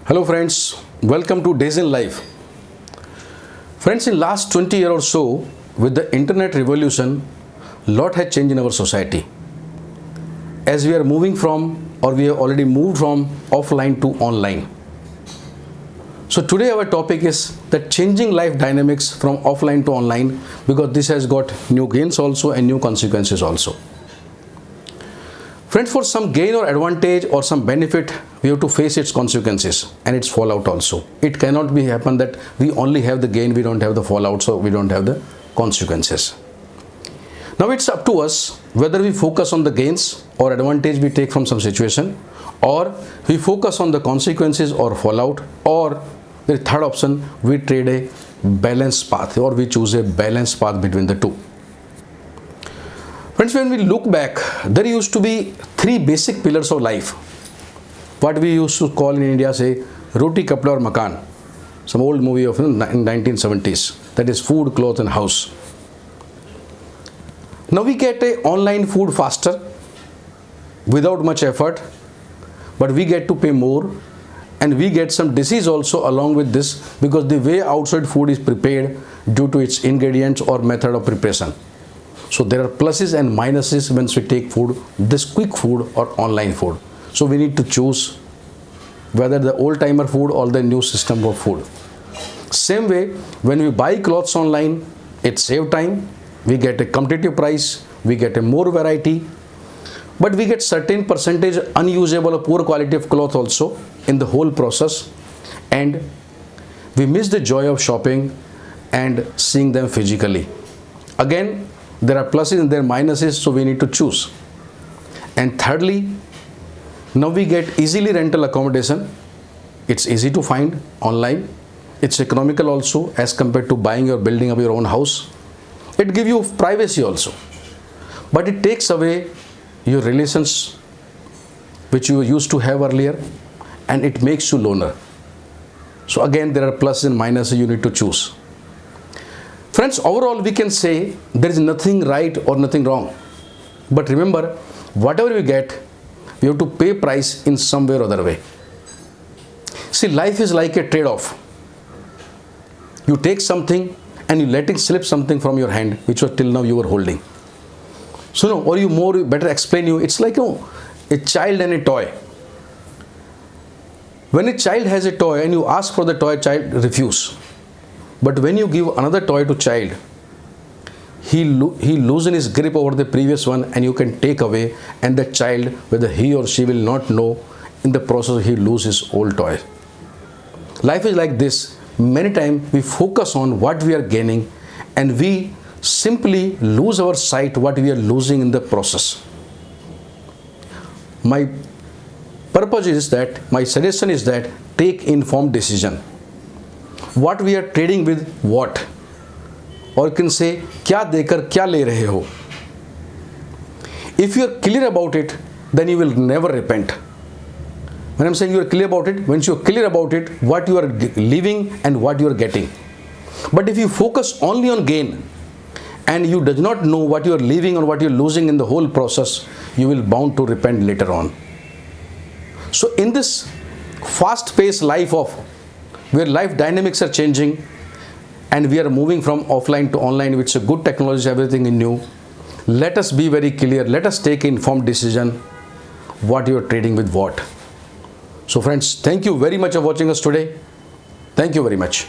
Hello friends, welcome to Days in Life. Friends, in last 20 years or so, with the internet revolution, lot has changed in our society. As we are moving from, or we have already moved from offline to online. So today our topic is the changing life dynamics from offline to online, because this has got new gains also and new consequences also. Friends, for some gain or advantage or some benefit, we have to face its consequences and its fallout also. It cannot be happen that we only have the gain, we don't have the fallout, so we don't have the consequences. Now it's up to us whether we focus on the gains or advantage we take from some situation, or we focus on the consequences or fallout, or the third option, we trade a balanced path, or we choose a balanced path between the two. Friends, when we look back, there used to be three basic pillars of life. What we used to call in India, say, roti, kapda or makan. Some old movie of in 1970s. That is food, clothes and house. Now we get a online food faster, without much effort, but we get to pay more, and we get some disease also along with this, because the way outside food is prepared due to its ingredients or method of preparation. So there are pluses and minuses when we take food, this quick food or online food. So we need to choose whether the old timer food or the new system of food. Same way, when we buy clothes online, it saves time, we get a competitive price, we get a more variety, but we get certain percentage unusable or poor quality of cloth also in the whole process, and we miss the joy of shopping and seeing them physically. Again, there are pluses and there are minuses, so we need to choose. And thirdly, now we get easily rental accommodation. It's easy to find online. It's economical also as compared to buying or building up your own house. It gives you privacy also. But it takes away your relations which you used to have earlier, and it makes you loner. So again, there are pluses and minuses you need to choose. Friends, overall we can say there is nothing right or nothing wrong. But remember, whatever we get, we have to pay price in some way or other way. See, life is like a trade-off. You take something and you letting slip something from your hand, which was till now you were holding. So no, or you better explain you, it's like a child and a toy. When a child has a toy and you ask for the toy, child refuse. But when you give another toy to child, he loosens his grip over the previous one, and you can take away, and the child, whether he or she will not know, in the process he loses his old toy. Life is like this. Many times we focus on what we are gaining, and we simply lose our sight what we are losing in the process. My purpose is that, my suggestion is that, take informed decision. What we are trading with what, or you can say क्या देकर क्या ले रहे हो. If you are clear about it, then you will never repent. When I'm saying you are clear about it, once you are clear about it, what you are leaving and what you are getting. But if you focus only on gain and you do not know what you are leaving or what you are losing in the whole process, you will bound to repent later on. So in this fast-paced life of where life dynamics are changing and we are moving from offline to online, which is a good technology, everything is new, let us be very clear, let us take informed decision what you are trading with what. So friends, thank you very much for watching us today. Thank you very much.